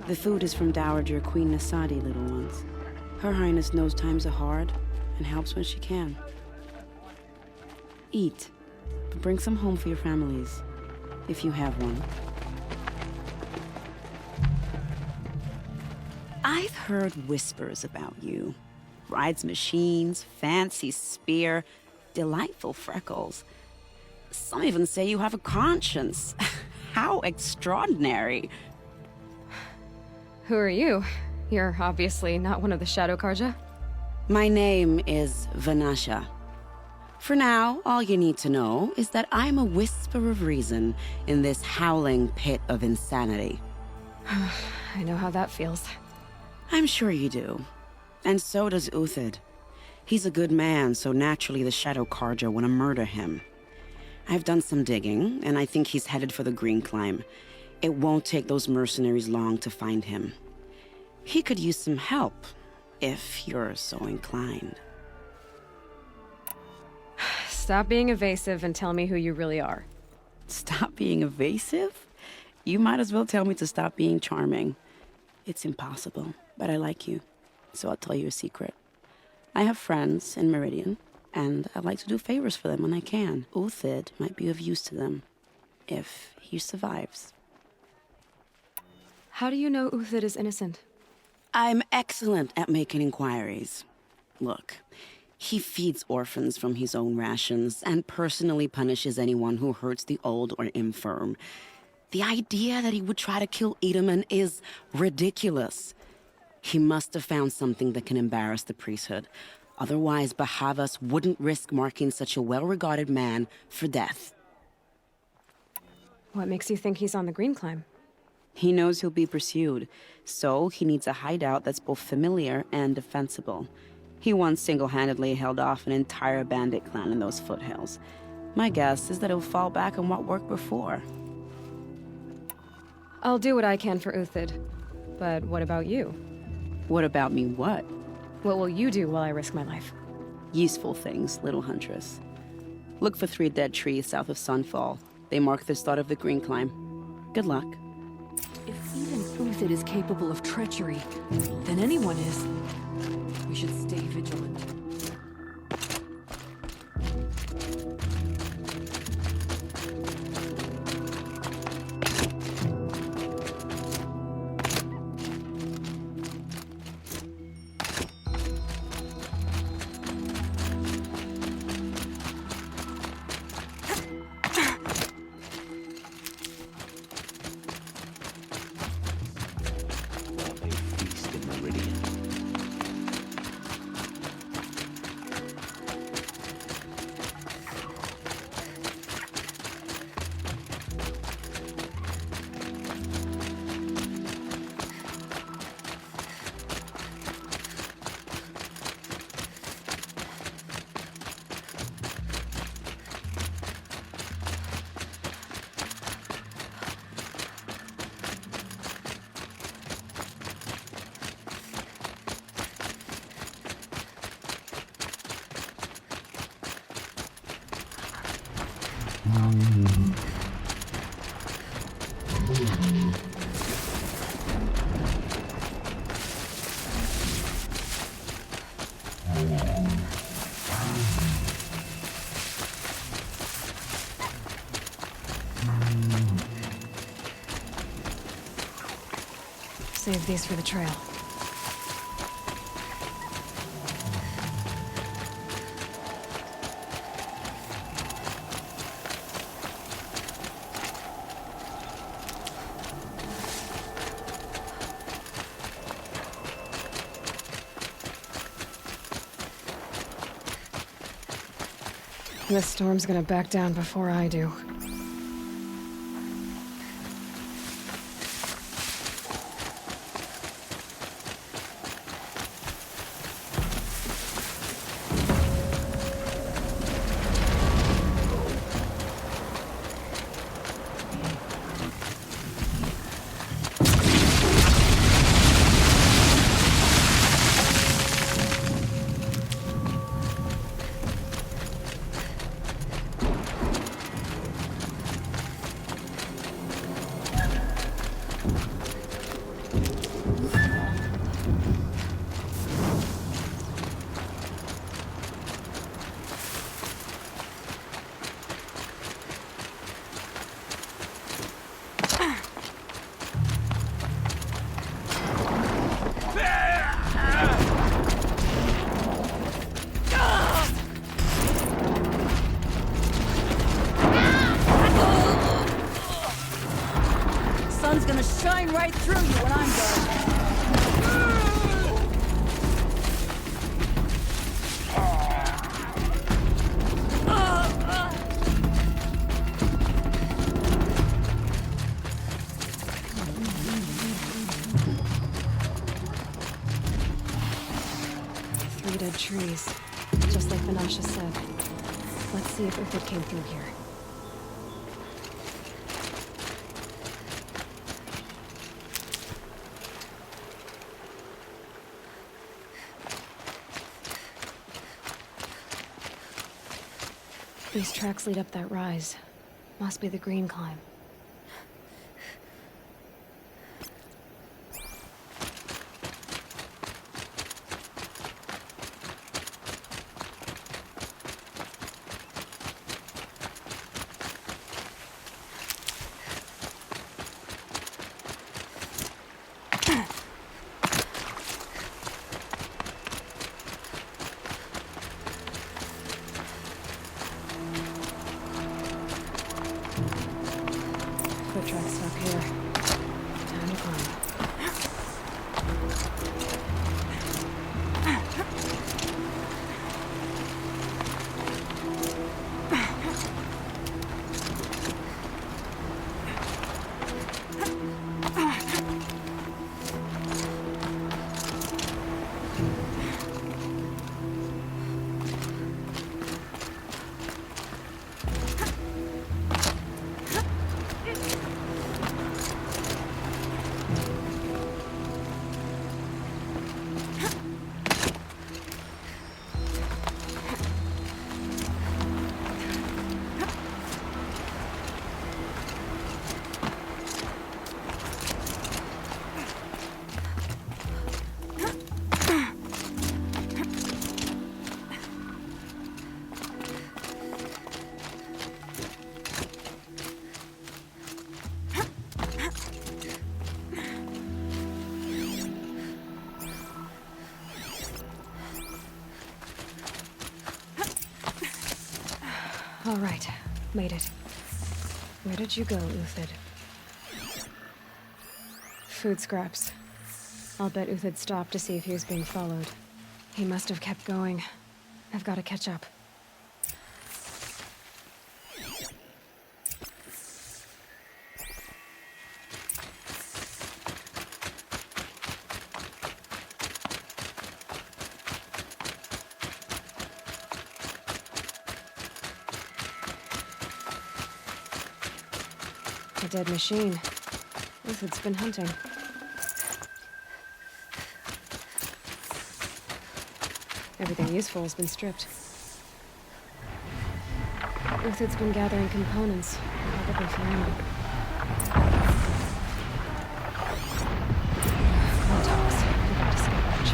The food is from Dowager Queen Nasadi, little ones. Her Highness knows times are hard and helps when she can. Eat, but bring some home for your families, if you have one. I've heard whispers about you. Rides machines, fancy spear, delightful freckles. Some even say you have a conscience. How extraordinary. Who are you? You're obviously not one of the Shadow Karja. My name is Vanasha. For now, all you need to know is that I'm a whisper of reason in this howling pit of insanity. I know how that feels. I'm sure you do. And so does Uthid. He's a good man, so naturally the Shadow Karja want to murder him. I've done some digging, and I think he's headed for the Greenclimb. It won't take those mercenaries long to find him. He could use some help, if you're so inclined. Stop being evasive and tell me who you really are. Stop being evasive? You might as well tell me to stop being charming. It's impossible, but I like you, so I'll tell you a secret. I have friends in Meridian, and I like to do favors for them when I can. Uthid might be of use to them, if he survives. How do you know Uthid is innocent? I'm excellent at making inquiries. Look, he feeds orphans from his own rations and personally punishes anyone who hurts the old or infirm. The idea that he would try to kill Edaman is ridiculous. He must have found something that can embarrass the priesthood. Otherwise, Bahavas wouldn't risk marking such a well-regarded man for death. What makes you think he's on the Greenclimb? He knows he'll be pursued, so he needs a hideout that's both familiar and defensible. He once single-handedly held off an entire bandit clan in those foothills. My guess is that he'll fall back on what worked before. I'll do what I can for Uthid. But what about you? What about me what? What will you do while I risk my life? Useful things, little huntress. Look for 3 dead trees south of Sunfall. They mark the start of the Greenclimb. Good luck. If even Uthid is capable of treachery, then anyone is. We should stay vigilant. Save these for the trail. This storm's gonna back down before I do. flying right through you when I'm done. Three dead trees, just like Vanasha said. Let's see if Uthid came through here. These tracks lead up that rise. Must be the Greenclimb. Foot tracks stop here. Time to climb. All right, made it. Where did you go, Uthid? Food scraps. I'll bet Uthid stopped to see if he was being followed. He must have kept going. I've got to catch up. A dead machine. Uthid's been hunting. Everything useful has been stripped. Uthid's been gathering components, probably for ammo. Glinthawks. We've got to scavenge.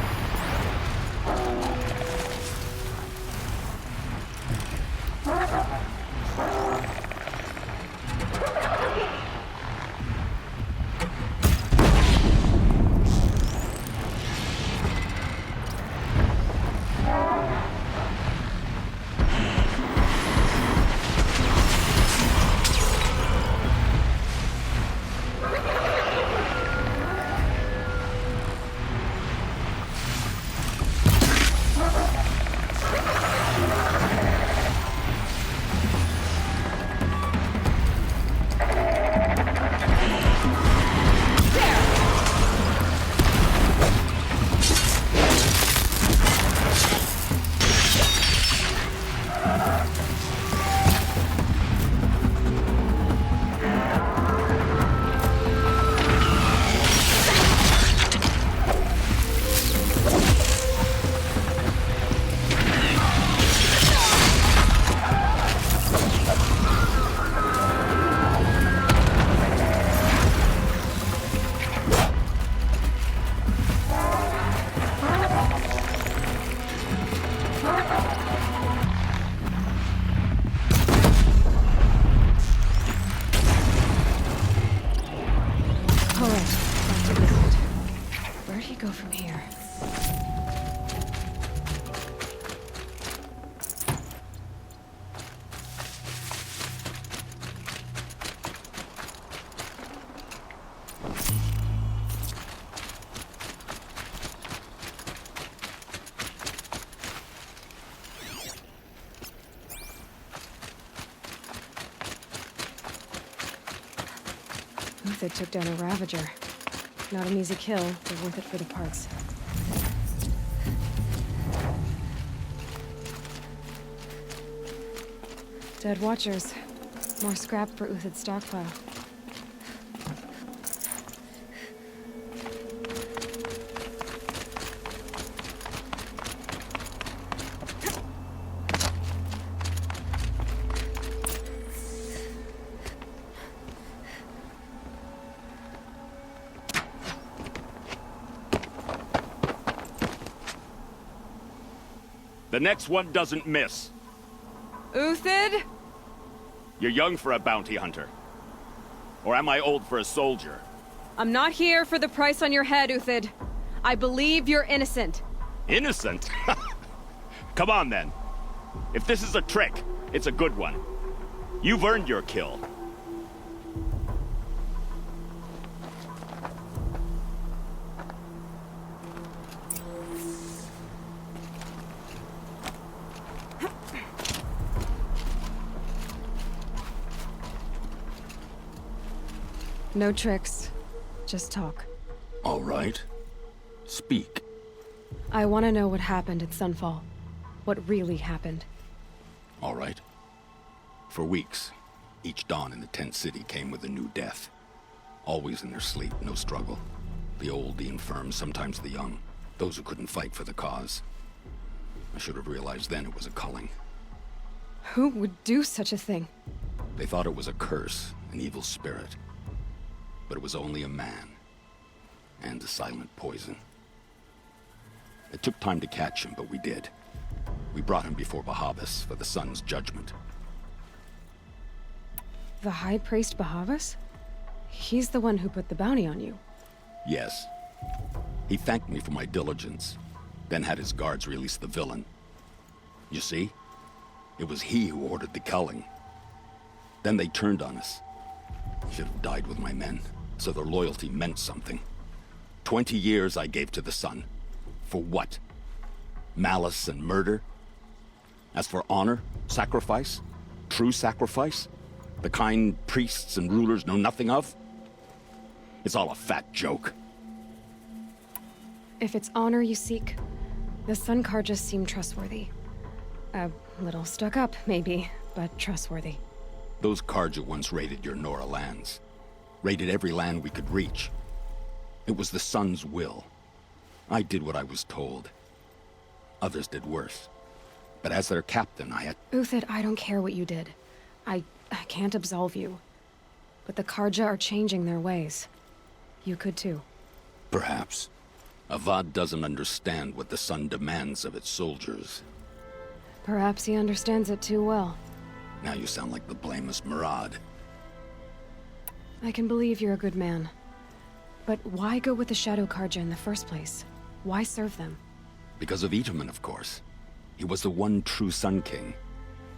Uthid took down a Ravager. Not an easy kill, but worth it for the parts. Dead Watchers. More scrap for Uthid's stockpile. The next one doesn't miss. Uthid? You're young for a bounty hunter. Or am I old for a soldier? I'm not here for the price on your head, Uthid. I believe you're innocent. Innocent? Come on, then. If this is a trick, it's a good one. You've earned your kill. No tricks. Just talk. All right. Speak. I want to know what happened at Sunfall. What really happened. All right. For weeks, each dawn in the tent city came with a new death. Always in their sleep, no struggle. The old, the infirm, sometimes the young. Those who couldn't fight for the cause. I should have realized then it was a culling. Who would do such a thing? They thought it was a curse, an evil spirit. But it was only a man. And a silent poison. It took time to catch him, but we did. We brought him before Bahavas for the sun's judgment. The High Priest Bahavas? He's the one who put the bounty on you. Yes. He thanked me for my diligence, then had his guards release the villain. You see? It was he who ordered the culling. Then they turned on us. I should have died with my men, so their loyalty meant something. 20 years I gave to the sun. For what? Malice and murder? As for honor, sacrifice, true sacrifice, the kind priests and rulers know nothing of? It's all a fat joke. If it's honor you seek, the Sun Karjas seem trustworthy. A little stuck up, maybe, but trustworthy. Those Karja once raided your Nora lands. Raided every land we could reach. It was the Sun's will. I did what I was told. Others did worse. But as their captain, I had... Uthid, I don't care what you did. I can't absolve you. But the Karja are changing their ways. You could too. Perhaps. Avad doesn't understand what the Sun demands of its soldiers. Perhaps he understands it too well. Now you sound like the blameless Murad. I can believe you're a good man. But why go with the Shadow Karja in the first place? Why serve them? Because of Itaman, of course. He was the one true Sun King.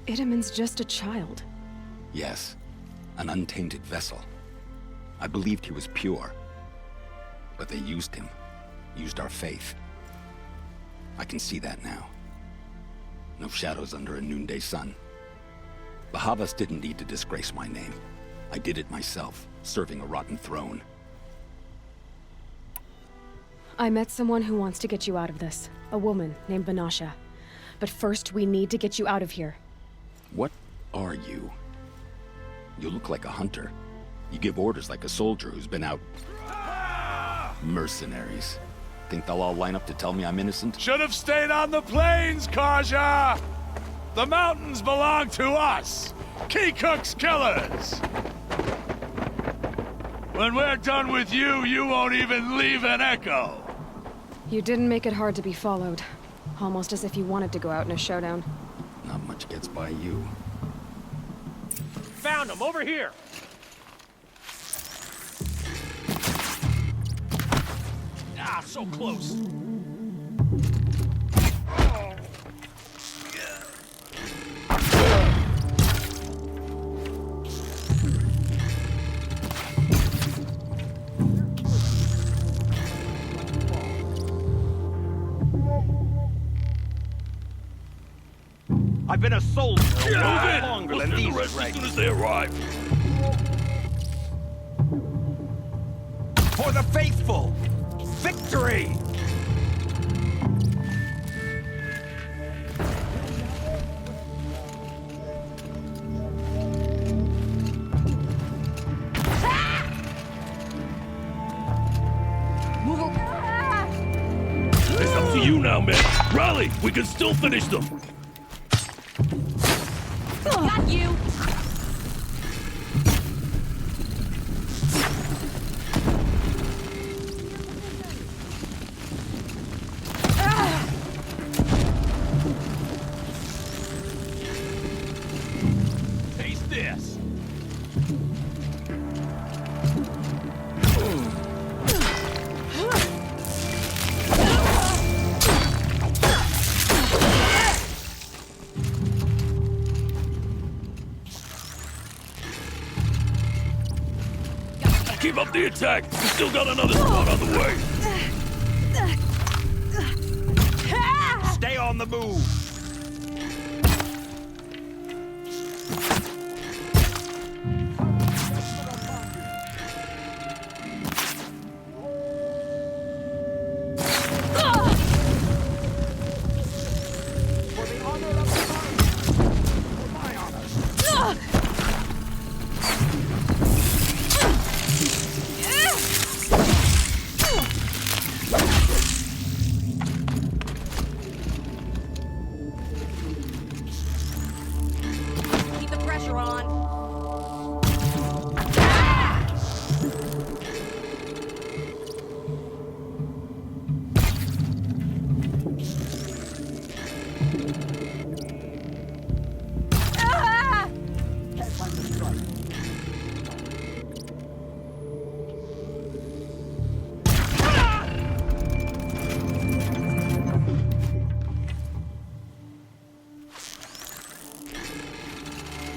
Itaman's just a child. Yes, an untainted vessel. I believed he was pure. But they used him. Used our faith. I can see that now. No shadows under a noonday sun. Bahavas didn't need to disgrace my name. I did it myself, serving a rotten throne. I met someone who wants to get you out of this. A woman named Vanasha. But first, we need to get you out of here. What are you? You look like a hunter. You give orders like a soldier who's been out... Mercenaries. Think they'll all line up to tell me I'm innocent? Should have stayed on the plains, Karja! The mountains belong to us! Keycook's killers! When we're done with you, you won't even leave an echo! You didn't make it hard to be followed. Almost as if you wanted to go out in a showdown. Not much gets by you. Found him, over here! Ah, so close! I've been a soldier a lot longer than these as soon as they arrive. For the faithful! Victory! It's up to you now, man. Rally! We can still finish them! Got you! Taste this. Keep up the attack! We still got another squad on the way! Stay on the move. Keep the pressure on.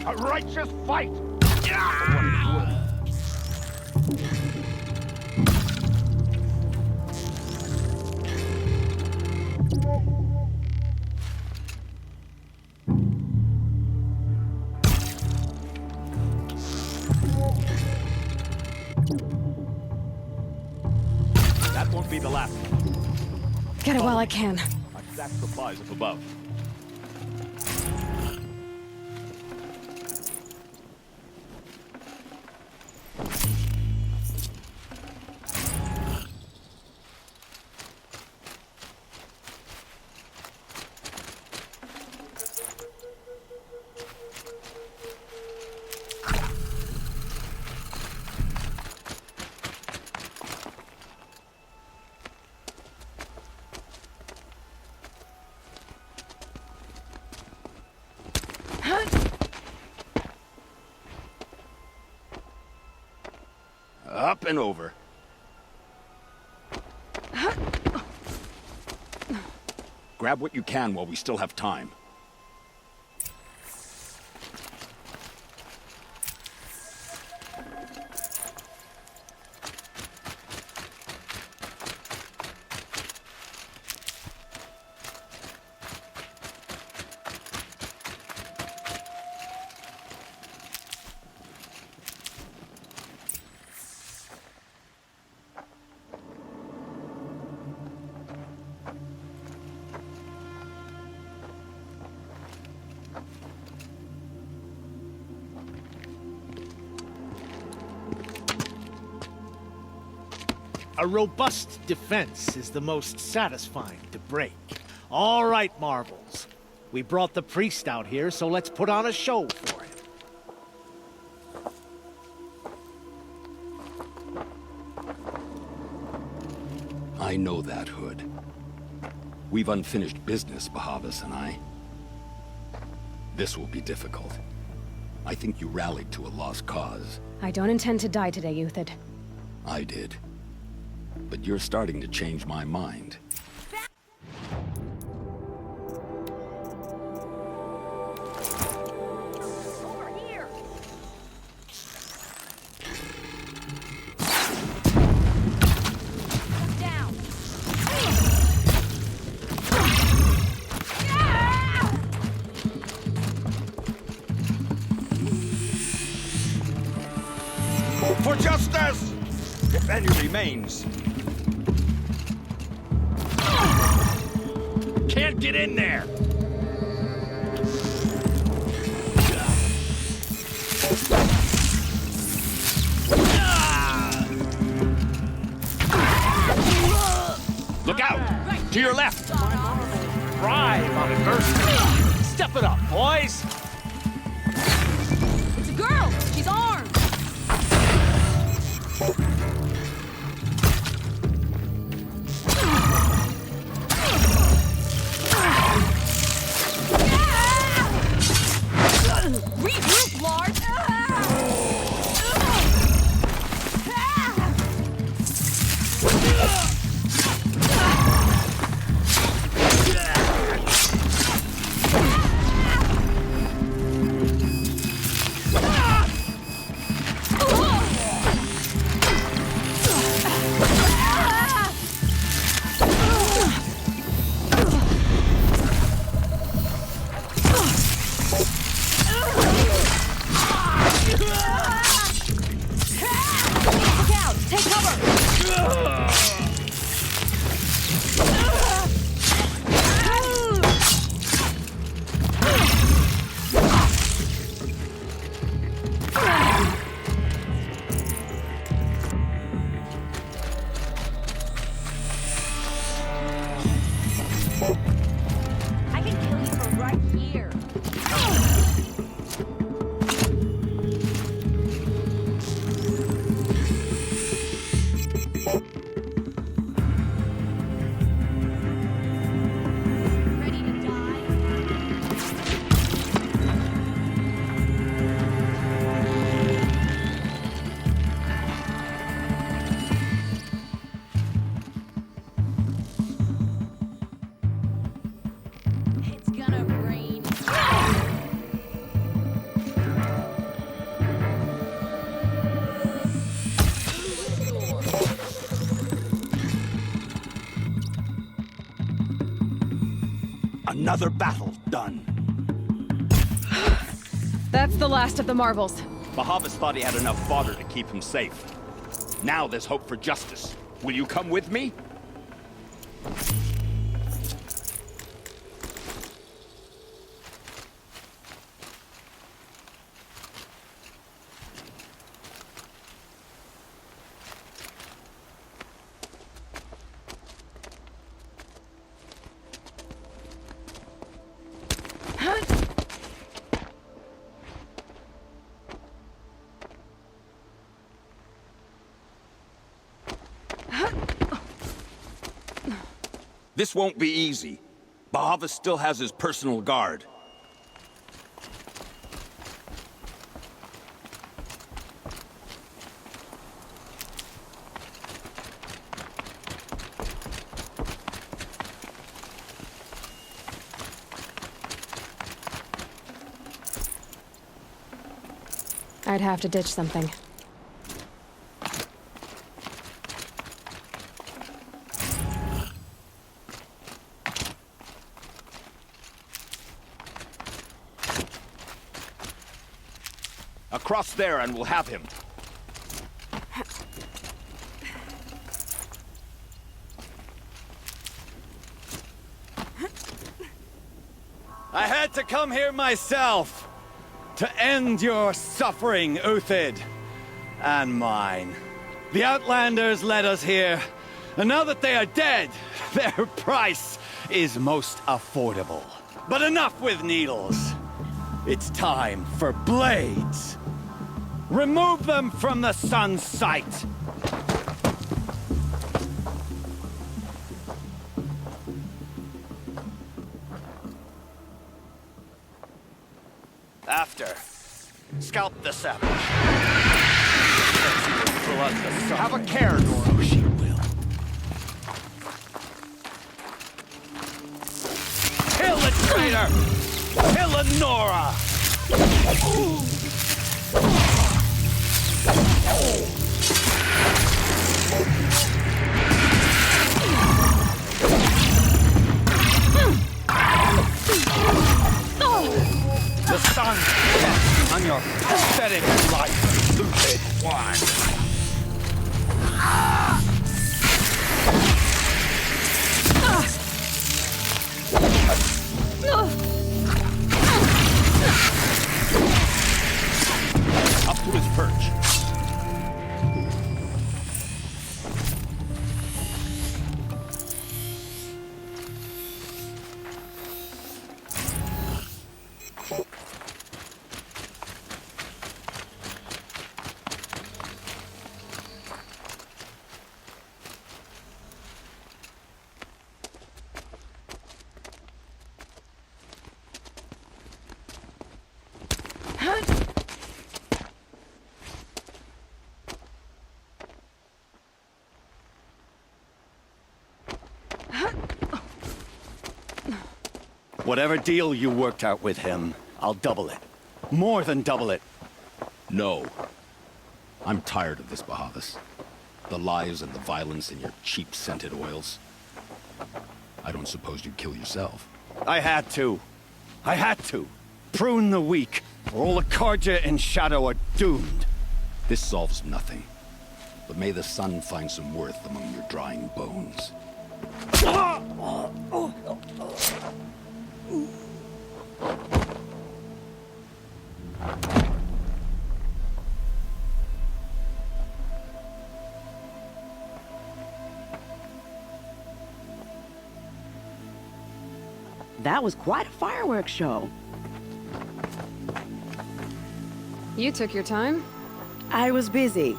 A righteous fight. That won't be the last one. Get it while I can. I stack supplies up above. Up and over. Grab what you can while we still have time. A robust defense is the most satisfying to break. All right, Marvels. We brought the priest out here, so let's put on a show for him. I know that, Hood. We've unfinished business, Bahavas and I. This will be difficult. I think you rallied to a lost cause. I don't intend to die today, Uthid. I did. But you're starting to change my mind. Over here! Down! For justice! Any remains. Can't get in there! Look out! To your left! Thrive on adversity. Step it up, boys. It's a girl! She's armed! Regroup, Lard! I can kill you from right here. Ready to die? It's gonna rain. Another battle done. That's the last of the marvels. Bahavas thought he had enough fodder to keep him safe. Now there's hope for justice. Will you come with me? This won't be easy. Bahavas still has his personal guard. I'd have to ditch something. Across there and we'll have him. I had to come here myself to end your suffering, Uthid, and mine. The Outlanders led us here, and now that they are dead, their price is most affordable. But enough with needles. It's time for blades. Remove them from the sun's sight. After, scalp the savage. Have a care, Nora. So she will. Kill the traitor! Kill the Nora! The sun sets on your pathetic life, stupid one. Up to his perch. Whatever deal you worked out with him, I'll double it. More than double it. No. I'm tired of this, Bahavas. The lies and the violence and your cheap scented oils. I don't suppose you'd kill yourself. I had to. I had to. Prune the weak, or all the Karja in Shadow are doomed. This solves nothing. But may the sun find some worth among your drying bones. That was quite a fireworks show. You took your time? I was busy.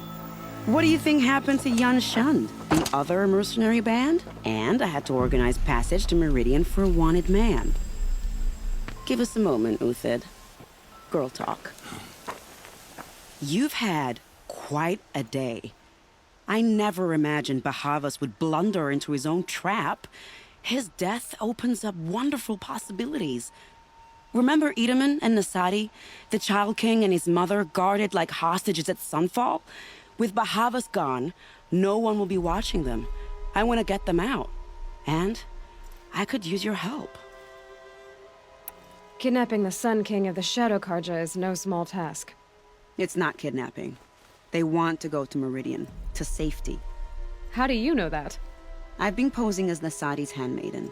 What do you think happened to Yun Shund, the other mercenary band? And I had to organize passage to Meridian for a wanted man. Give us a moment, Uthid. Girl talk. You've had quite a day. I never imagined Bahavas would blunder into his own trap. His death opens up wonderful possibilities. Remember Edaman and Nasadi, the Child King and his mother guarded like hostages at sunfall? With Bahavas gone, no one will be watching them. I want to get them out. And I could use your help. Kidnapping the Sun King of the Shadow Karja is no small task. It's not kidnapping. They want to go to Meridian, to safety. How do you know that? I've been posing as Nasadi's handmaiden.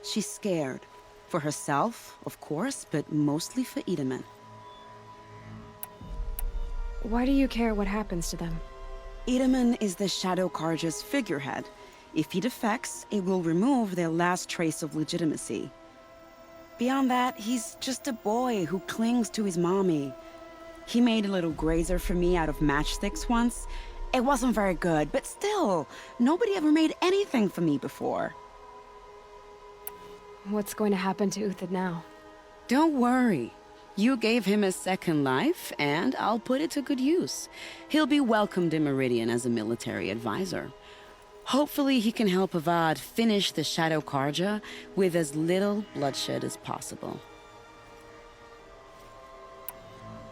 She's scared. For herself, of course, but mostly for Edaman. Why do you care what happens to them? Edaman is the Shadow Karja's figurehead. If he defects, it will remove their last trace of legitimacy. Beyond that, he's just a boy who clings to his mommy. He made a little Grazer for me out of matchsticks once. It wasn't very good, but still, nobody ever made anything for me before. What's going to happen to Uthid now? Don't worry. You gave him a second life, and I'll put it to good use. He'll be welcomed in Meridian as a military advisor. Hopefully he can help Avad finish the Shadow Karja with as little bloodshed as possible.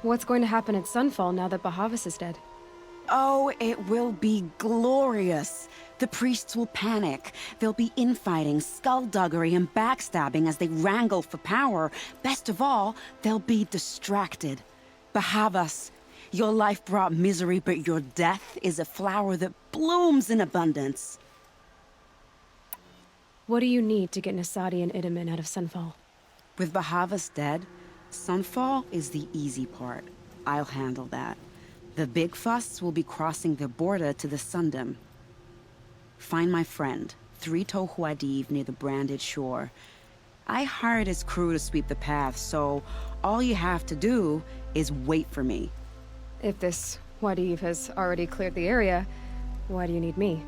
What's going to happen at Sunfall now that Bahavas is dead? Oh, it will be glorious. The priests will panic. There'll be infighting, skullduggery, and backstabbing as they wrangle for power. Best of all, they'll be distracted. Bahavas, your life brought misery, but your death is a flower that blooms in abundance. What do you need to get Nasadi and Edaman out of Sunfall? With Bahavas dead, Sunfall is the easy part. I'll handle that. The big fuss will be crossing the border to the Sundom. Find my friend, 3 Tohuadiv near the branded shore. I hired his crew to sweep the path, so all you have to do is wait for me. If this Wadiv has already cleared the area, why do you need me?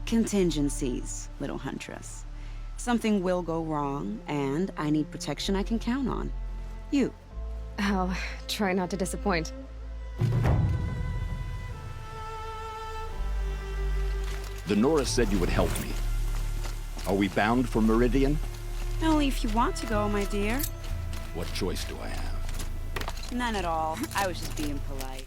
Contingencies, little huntress. Something will go wrong, and I need protection I can count on. You. I'll try not to disappoint. The Nora said you would help me. Are we bound for Meridian? Only if you want to go, my dear. What choice do I have? None at all. I was just being polite.